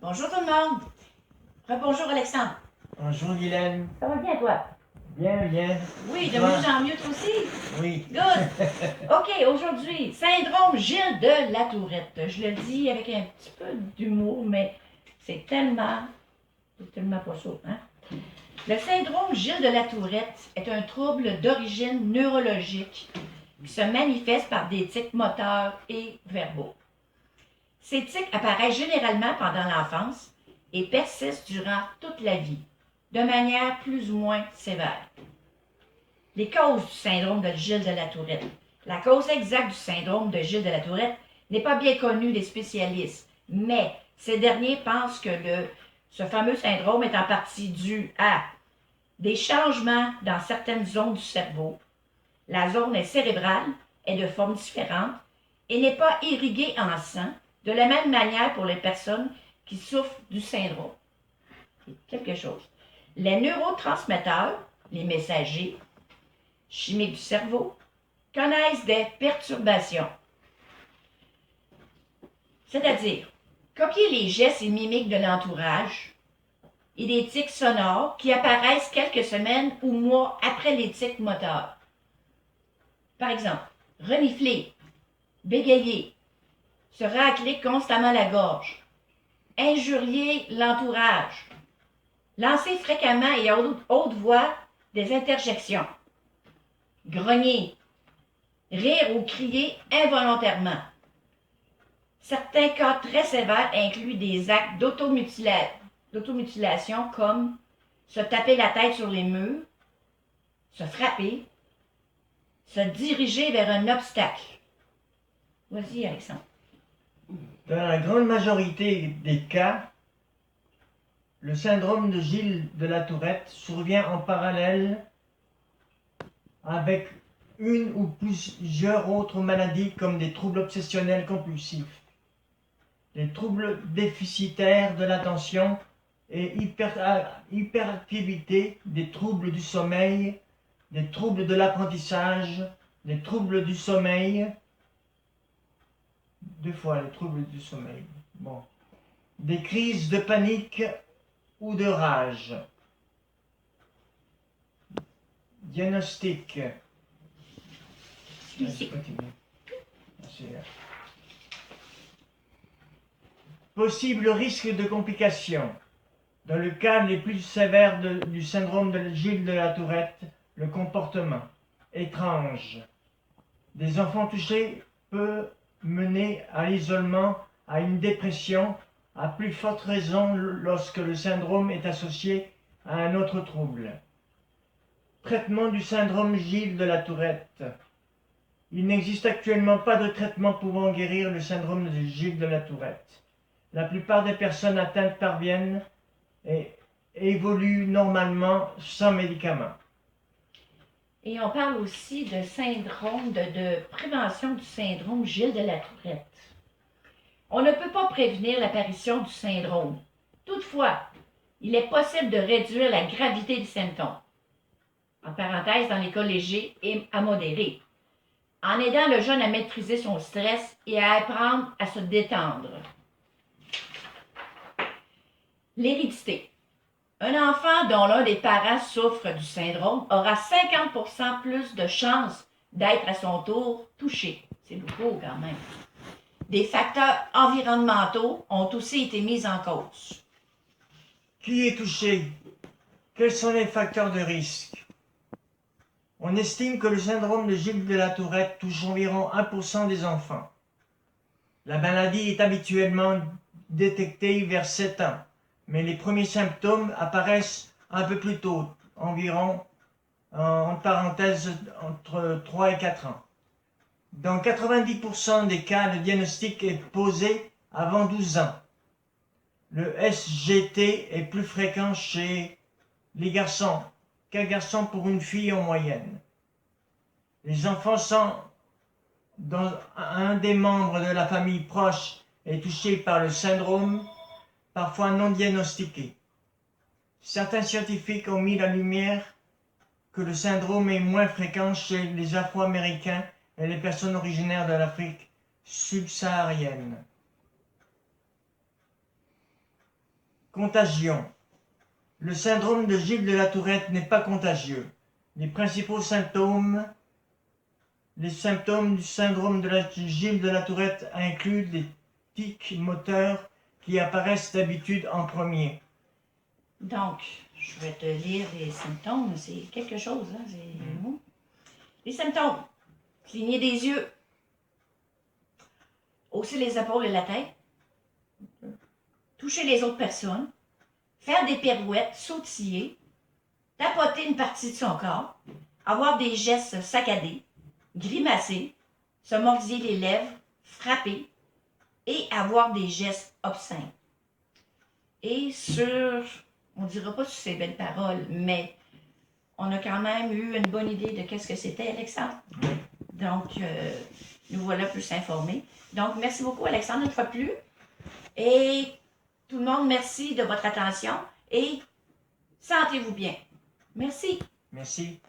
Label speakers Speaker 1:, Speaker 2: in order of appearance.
Speaker 1: Bonjour tout le monde. Rebonjour Alexandre.
Speaker 2: Bonjour Guylaine.
Speaker 1: Ça va bien toi?
Speaker 2: Bien, bien.
Speaker 1: Oui, de
Speaker 2: Toi?
Speaker 1: mieux en mieux toi aussi?
Speaker 2: Oui.
Speaker 1: Good. OK, aujourd'hui, syndrome Gilles de la Tourette. Je le dis avec un petit peu d'humour, mais c'est tellement pas ça, hein? Le syndrome Gilles de la Tourette est un trouble d'origine neurologique qui se manifeste par des tics moteurs et verbaux. Ces tics apparaissent généralement pendant l'enfance et persistent durant toute la vie, de manière plus ou moins sévère. Les causes du syndrome de Gilles de la Tourette. La cause exacte du syndrome de Gilles de la Tourette n'est pas bien connue des spécialistes, mais ces derniers pensent que ce fameux syndrome est en partie dû à des changements dans certaines zones du cerveau. La zone cérébrale est de forme différente et n'est pas irriguée en sang de la même manière pour les personnes qui souffrent du syndrome. C'est quelque chose. Les neurotransmetteurs, les messagers chimiques du cerveau, connaissent des perturbations. C'est-à-dire, copier les gestes et mimiques de l'entourage et des tics sonores qui apparaissent quelques semaines ou mois après les tics moteurs. Par exemple, renifler, bégayer, se racler constamment la gorge, injurier l'entourage, lancer fréquemment et à haute voix des interjections, grogner, rire ou crier involontairement. Certains cas très sévères incluent des actes d'automutilation comme se taper la tête sur les murs, se frapper, se diriger vers un obstacle. Vas-y, Alexandre.
Speaker 2: Dans la grande majorité des cas, le syndrome de Gilles de la Tourette survient en parallèle avec une ou plusieurs autres maladies comme des troubles obsessionnels compulsifs, des troubles déficitaires de l'attention et hyperactivité, des troubles du sommeil, des troubles de l'apprentissage, des troubles du sommeil, deux fois les troubles du sommeil, bon, des crises de panique ou de rage. Diagnostic. Possible risque de complications. Dans le cas les plus sévères du syndrome de Gilles de la Tourette, le comportement étrange des enfants touchés peut mener à l'isolement, à une dépression, à plus forte raison lorsque le syndrome est associé à un autre trouble. Traitement du syndrome Gilles de la Tourette. Il n'existe actuellement pas de traitement pouvant guérir le syndrome de Gilles de la Tourette. La plupart des personnes atteintes parviennent et évoluent normalement sans médicaments.
Speaker 1: Et on parle aussi de syndrome, de prévention du syndrome Gilles de la Tourette. On ne peut pas prévenir l'apparition du syndrome. Toutefois, il est possible de réduire la gravité des symptômes, en parenthèse dans les cas légers et à modérés, en aidant le jeune à maîtriser son stress et à apprendre à se détendre. L'hérédité. Un enfant dont l'un des parents souffre du syndrome aura 50% plus de chances d'être à son tour touché. C'est beaucoup quand même. Des facteurs environnementaux ont aussi été mis en cause.
Speaker 2: Qui est touché? Quels sont les facteurs de risque? On estime que le syndrome de Gilles de la Tourette touche environ 1% des enfants. La maladie est habituellement détectée vers 7 ans, mais les premiers symptômes apparaissent un peu plus tôt, environ, en parenthèse, entre 3 et 4 ans. Dans 90% des cas, le diagnostic est posé avant 12 ans. Le SGT est plus fréquent chez les garçons qu'un garçon pour une fille en moyenne. Les enfants sont dans un des membres de la famille proche est touché par le syndrome, parfois non diagnostiqué. Certains scientifiques ont mis la lumière que le syndrome est moins fréquent chez les Afro-Américains et les personnes originaires de l'Afrique subsaharienne. Contagion. Le syndrome de Gilles de la Tourette n'est pas contagieux. Les principaux symptômes, du syndrome de Gilles de la Tourette incluent les tics moteurs qui apparaissent d'habitude en premier.
Speaker 1: Donc, je vais te lire les symptômes. C'est quelque chose, hein? Les symptômes. Cligner des yeux. Hausser les épaules et la tête. Toucher les autres personnes. Faire des pirouettes, sautiller. Tapoter une partie de son corps. Avoir des gestes saccadés. Grimacer. Se mordiller les lèvres. Frapper. Et avoir des gestes obscènes. Et on ne dira pas sur ces belles paroles, mais on a quand même eu une bonne idée de qu'est-ce que c'était, Alexandre. Donc, nous voilà plus informés. Donc, merci beaucoup, Alexandre, une fois de plus. Et tout le monde, merci de votre attention et sentez-vous bien. Merci.
Speaker 2: Merci.